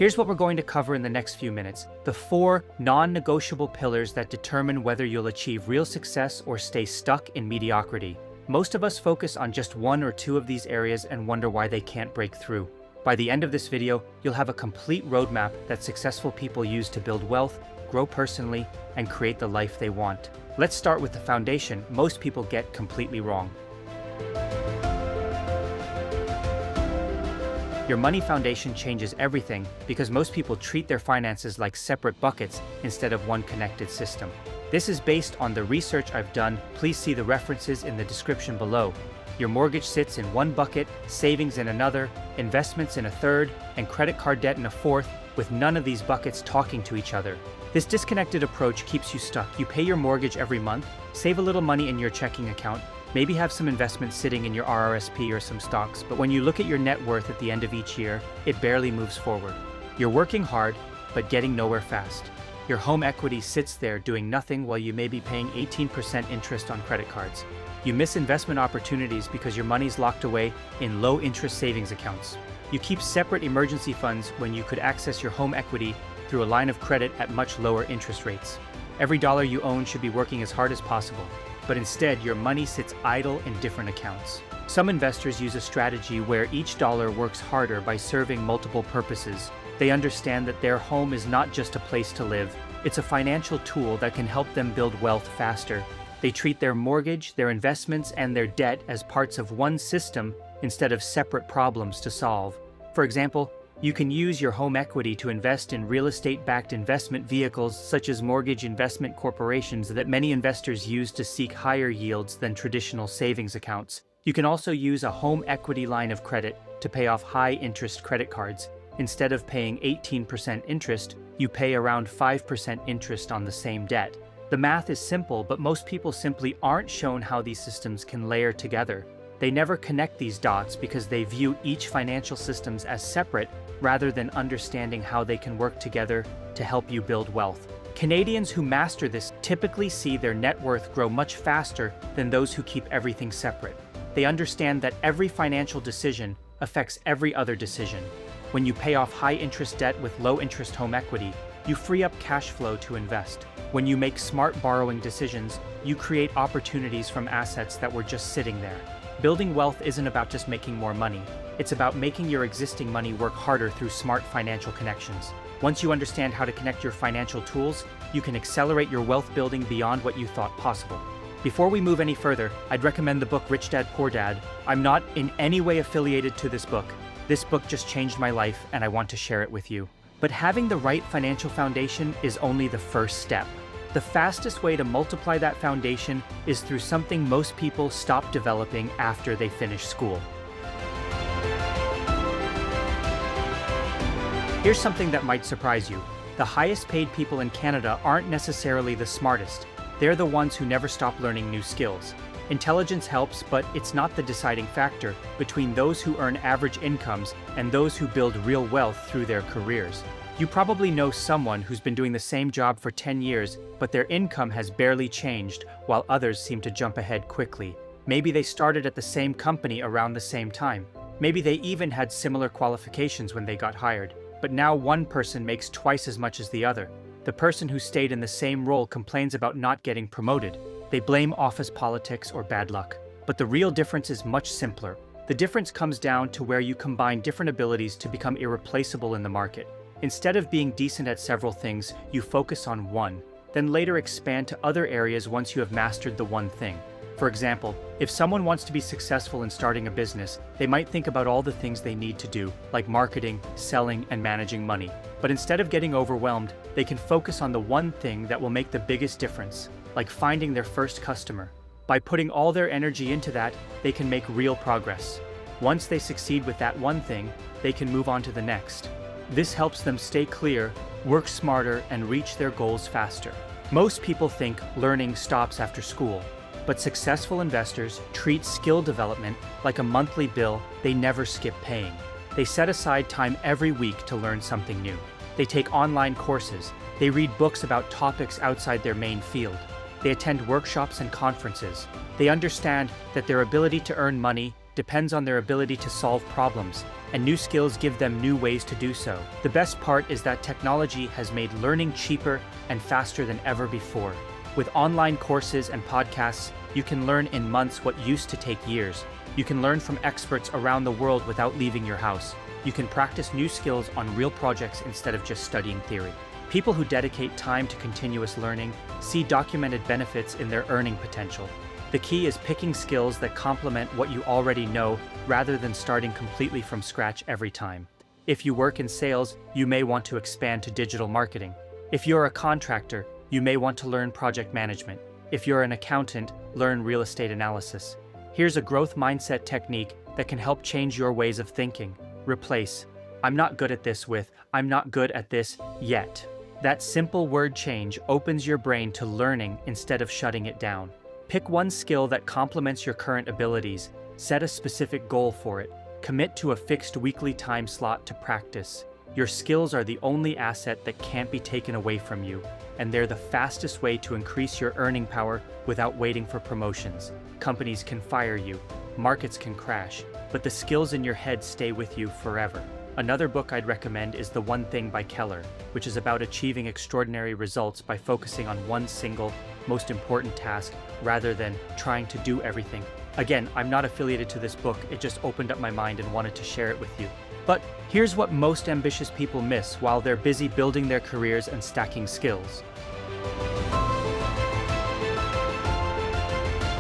Here's what we're going to cover in the next few minutes: the 4 non-negotiable pillars that determine whether you'll achieve real success or stay stuck in mediocrity. Most of us focus on just 1 or 2 of these areas and wonder why they can't break through. By the end of this video, you'll have a complete roadmap that successful people use to build wealth, grow personally, and create the life they want. Let's start with the foundation most people get completely wrong. Your money foundation changes everything because most people treat their finances like separate buckets instead of one connected system. This is based on the research I've done. Please see the references in the description below. Your mortgage sits in one bucket, savings in another, investments in a third, and credit card debt in a fourth, with none of these buckets talking to each other. This disconnected approach keeps you stuck. You pay your mortgage every month, save a little money in your checking account, maybe have some investments sitting in your RRSP or some stocks, but when you look at your net worth at the end of each year, it barely moves forward. You're working hard, but getting nowhere fast. Your home equity sits there doing nothing while you may be paying 18% interest on credit cards. You miss investment opportunities because your money's locked away in low-interest savings accounts. You keep separate emergency funds when you could access your home equity through a line of credit at much lower interest rates. Every dollar you own should be working as hard as possible, but instead your money sits idle in different accounts. Some investors use a strategy where each dollar works harder by serving multiple purposes. They understand that their home is not just a place to live, it's a financial tool that can help them build wealth faster. They treat their mortgage, their investments, and their debt as parts of one system instead of separate problems to solve. For example, you can use your home equity to invest in real estate-backed investment vehicles such as mortgage investment corporations that many investors use to seek higher yields than traditional savings accounts. You can also use a home equity line of credit to pay off high-interest credit cards. Instead of paying 18% interest, you pay around 5% interest on the same debt. The math is simple, but most people simply aren't shown how these systems can layer together. They never connect these dots because they view each financial system as separate rather than understanding how they can work together to help you build wealth. Canadians who master this typically see their net worth grow much faster than those who keep everything separate. They understand that every financial decision affects every other decision. When you pay off high-interest debt with low-interest home equity, you free up cash flow to invest. When you make smart borrowing decisions, you create opportunities from assets that were just sitting there. Building wealth isn't about just making more money. It's about making your existing money work harder through smart financial connections. Once you understand how to connect your financial tools, you can accelerate your wealth building beyond what you thought possible. Before we move any further, I'd recommend the book Rich Dad Poor Dad. I'm not in any way affiliated to this book. This book just changed my life, and I want to share it with you. But having the right financial foundation is only the first step. The fastest way to multiply that foundation is through something most people stop developing after they finish school. Here's something that might surprise you. The highest paid people in Canada aren't necessarily the smartest. They're the ones who never stop learning new skills. Intelligence helps, but it's not the deciding factor between those who earn average incomes and those who build real wealth through their careers. You probably know someone who's been doing the same job for 10 years, but their income has barely changed, while others seem to jump ahead quickly. Maybe they started at the same company around the same time. Maybe they even had similar qualifications when they got hired. But now one person makes twice as much as the other. The person who stayed in the same role complains about not getting promoted. They blame office politics or bad luck. But the real difference is much simpler. The difference comes down to where you combine different abilities to become irreplaceable in the market. Instead of being decent at several things, you focus on one, then later expand to other areas once you have mastered the one thing. For example, if someone wants to be successful in starting a business, they might think about all the things they need to do, like marketing, selling, and managing money. But instead of getting overwhelmed, they can focus on the one thing that will make the biggest difference, like finding their first customer. By putting all their energy into that, they can make real progress. Once they succeed with that one thing, they can move on to the next. This helps them stay clear, work smarter, and reach their goals faster. Most people think learning stops after school, but successful investors treat skill development like a monthly bill they never skip paying. They set aside time every week to learn something new. They take online courses. They read books about topics outside their main field. They attend workshops and conferences. They understand that their ability to earn money depends on their ability to solve problems, and new skills give them new ways to do so. The best part is that technology has made learning cheaper and faster than ever before. With online courses and podcasts, you can learn in months what used to take years. You can learn from experts around the world without leaving your house. You can practice new skills on real projects instead of just studying theory. People who dedicate time to continuous learning see documented benefits in their earning potential. The key is picking skills that complement what you already know rather than starting completely from scratch every time. If you work in sales, you may want to expand to digital marketing. If you're a contractor, you may want to learn project management. If you're an accountant, learn real estate analysis. Here's a growth mindset technique that can help change your ways of thinking. Replace "I'm not good at this" with "I'm not good at this yet." That simple word change opens your brain to learning instead of shutting it down. Pick one skill that complements your current abilities, set a specific goal for it, commit to a fixed weekly time slot to practice. Your skills are the only asset that can't be taken away from you, and they're the fastest way to increase your earning power without waiting for promotions. Companies can fire you, markets can crash, but the skills in your head stay with you forever. Another book I'd recommend is The One Thing by Keller, which is about achieving extraordinary results by focusing on one single, most important task rather than trying to do everything. Again, I'm not affiliated to this book, it just opened up my mind and wanted to share it with you. But here's what most ambitious people miss while they're busy building their careers and stacking skills.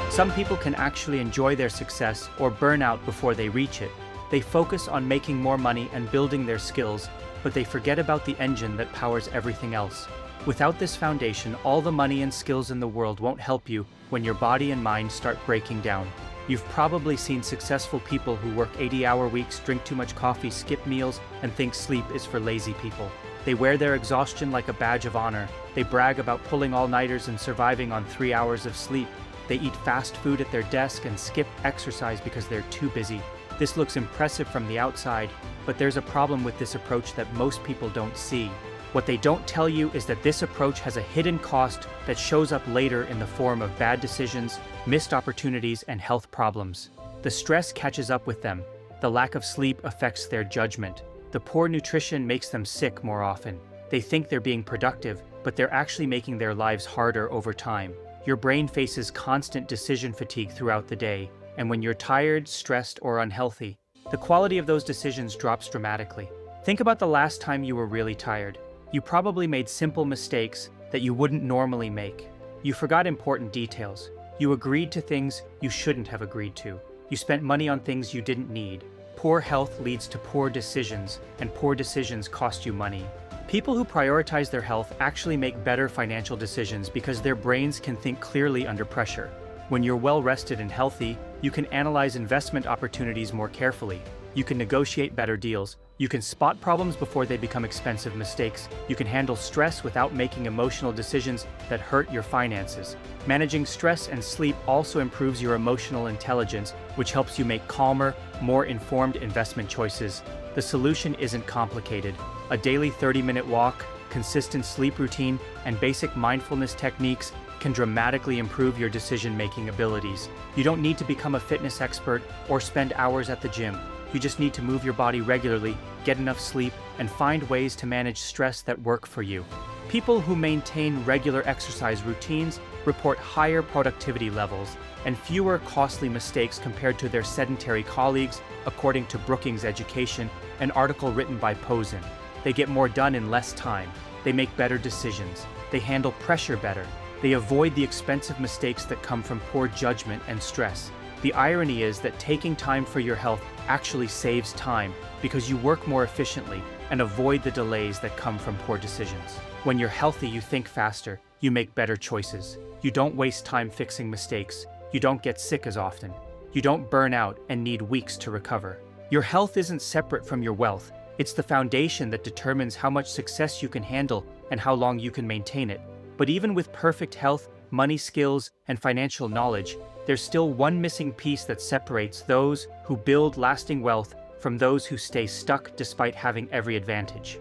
Some people can actually enjoy their success or burn out before they reach it. They focus on making more money and building their skills, but they forget about the engine that powers everything else. Without this foundation, all the money and skills in the world won't help you when your body and mind start breaking down. You've probably seen successful people who work 80-hour weeks, drink too much coffee, skip meals, and think sleep is for lazy people. They wear their exhaustion like a badge of honor. They brag about pulling all-nighters and surviving on 3 hours of sleep. They eat fast food at their desk and skip exercise because they're too busy. This looks impressive from the outside, but there's a problem with this approach that most people don't see. What they don't tell you is that this approach has a hidden cost that shows up later in the form of bad decisions, missed opportunities, and health problems. The stress catches up with them. The lack of sleep affects their judgment. The poor nutrition makes them sick more often. They think they're being productive, but they're actually making their lives harder over time. Your brain faces constant decision fatigue throughout the day, and when you're tired, stressed, or unhealthy, the quality of those decisions drops dramatically. Think about the last time you were really tired. You probably made simple mistakes that you wouldn't normally make. You forgot important details. You agreed to things you shouldn't have agreed to. You spent money on things you didn't need. Poor health leads to poor decisions, and poor decisions cost you money. People who prioritize their health actually make better financial decisions because their brains can think clearly under pressure. When you're well rested and healthy, you can analyze investment opportunities more carefully. You can negotiate better deals. You can spot problems before they become expensive mistakes. You can handle stress without making emotional decisions that hurt your finances. Managing stress and sleep also improves your emotional intelligence, which helps you make calmer, more informed investment choices. The solution isn't complicated. A daily 30-minute walk, consistent sleep routine, and basic mindfulness techniques can dramatically improve your decision-making abilities. You don't need to become a fitness expert or spend hours at the gym. You just need to move your body regularly, get enough sleep, and find ways to manage stress that work for you. People who maintain regular exercise routines report higher productivity levels and fewer costly mistakes compared to their sedentary colleagues, according to Brookings Education, an article written by Posen. They get more done in less time. They make better decisions. They handle pressure better. They avoid the expensive mistakes that come from poor judgment and stress. The irony is that taking time for your health actually saves time because you work more efficiently and avoid the delays that come from poor decisions. When you're healthy, you think faster, you make better choices. You don't waste time fixing mistakes. You don't get sick as often. You don't burn out and need weeks to recover. Your health isn't separate from your wealth. It's the foundation that determines how much success you can handle and how long you can maintain it. But even with perfect health, money, skills, and financial knowledge, there's still one missing piece that separates those who build lasting wealth from those who stay stuck despite having every advantage.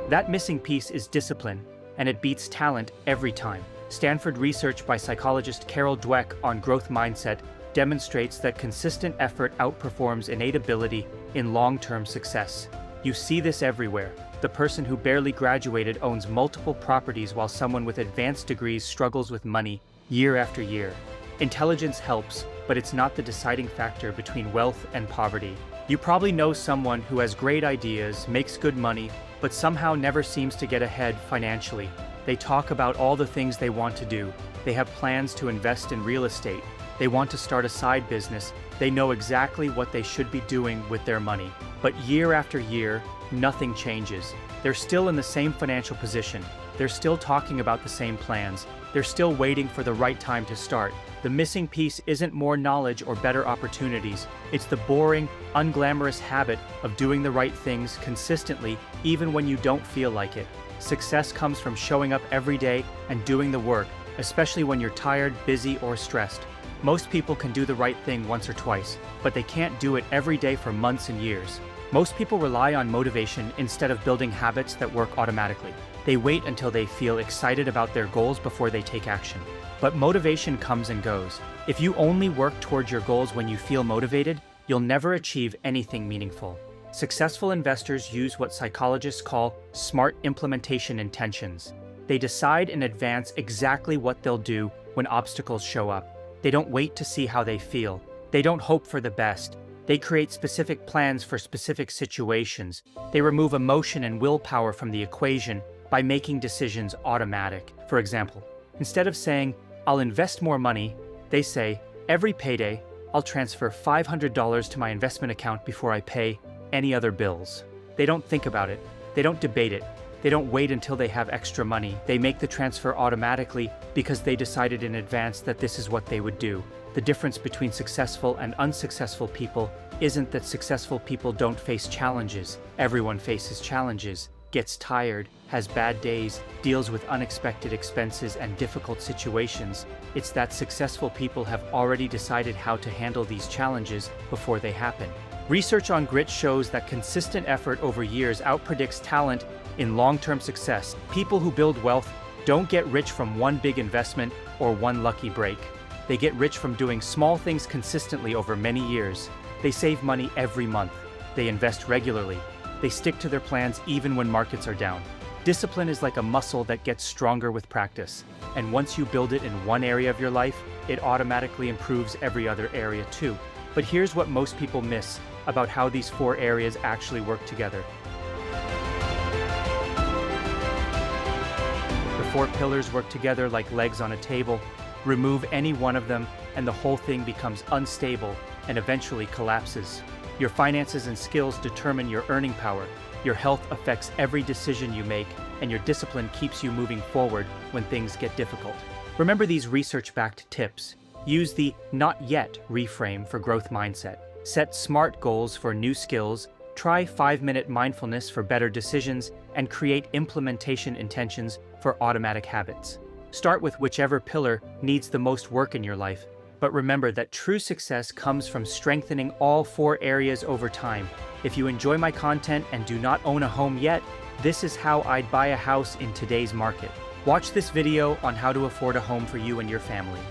That missing piece is discipline, and it beats talent every time. Stanford research by psychologist Carol Dweck on growth mindset demonstrates that consistent effort outperforms innate ability in long-term success. You see this everywhere. The person who barely graduated owns multiple properties while someone with advanced degrees struggles with money year after year. Intelligence helps, but it's not the deciding factor between wealth and poverty. You probably know someone who has great ideas, makes good money, but somehow never seems to get ahead financially. They talk about all the things they want to do. They have plans to invest in real estate. They want to start a side business. They know exactly what they should be doing with their money. But year after year, nothing changes. They're still in the same financial position. They're still talking about the same plans. They're still waiting for the right time to start. The missing piece isn't more knowledge or better opportunities. It's the boring, unglamorous habit of doing the right things consistently, even when you don't feel like it. Success comes from showing up every day and doing the work, especially when you're tired, busy, or stressed. Most people can do the right thing once or twice, but they can't do it every day for months and years. Most people rely on motivation instead of building habits that work automatically. They wait until they feel excited about their goals before they take action. But motivation comes and goes. If you only work towards your goals when you feel motivated, you'll never achieve anything meaningful. Successful investors use what psychologists call smart implementation intentions. They decide in advance exactly what they'll do when obstacles show up. They don't wait to see how they feel. They don't hope for the best. They create specific plans for specific situations. They remove emotion and willpower from the equation by making decisions automatic. For example, instead of saying, "I'll invest more money," they say, "Every payday, I'll transfer $500 to my investment account before I pay any other bills." They don't think about it. They don't debate it. They don't wait until they have extra money. They make the transfer automatically because they decided in advance that this is what they would do. The difference between successful and unsuccessful people isn't that successful people don't face challenges. Everyone faces challenges, gets tired, has bad days, deals with unexpected expenses and difficult situations. It's that successful people have already decided how to handle these challenges before they happen. Research on grit shows that consistent effort over years outpredicts talent in long-term success. People who build wealth don't get rich from one big investment or one lucky break. They get rich from doing small things consistently over many years. They save money every month. They invest regularly. They stick to their plans even when markets are down. Discipline is like a muscle that gets stronger with practice. And once you build it in one area of your life, it automatically improves every other area too. But here's what most people miss about how these four areas actually work together. The four pillars work together like legs on a table. Remove any one of them, and the whole thing becomes unstable and eventually collapses. Your finances and skills determine your earning power. Your health affects every decision you make, and your discipline keeps you moving forward when things get difficult. Remember these research-backed tips. Use the "not yet" reframe for growth mindset. Set SMART goals for new skills. Try 5-minute mindfulness for better decisions, and create implementation intentions for automatic habits. Start with whichever pillar needs the most work in your life. But remember that true success comes from strengthening all four areas over time. If you enjoy my content and do not own a home yet, this is how I'd buy a house in today's market. Watch this video on how to afford a home for you and your family.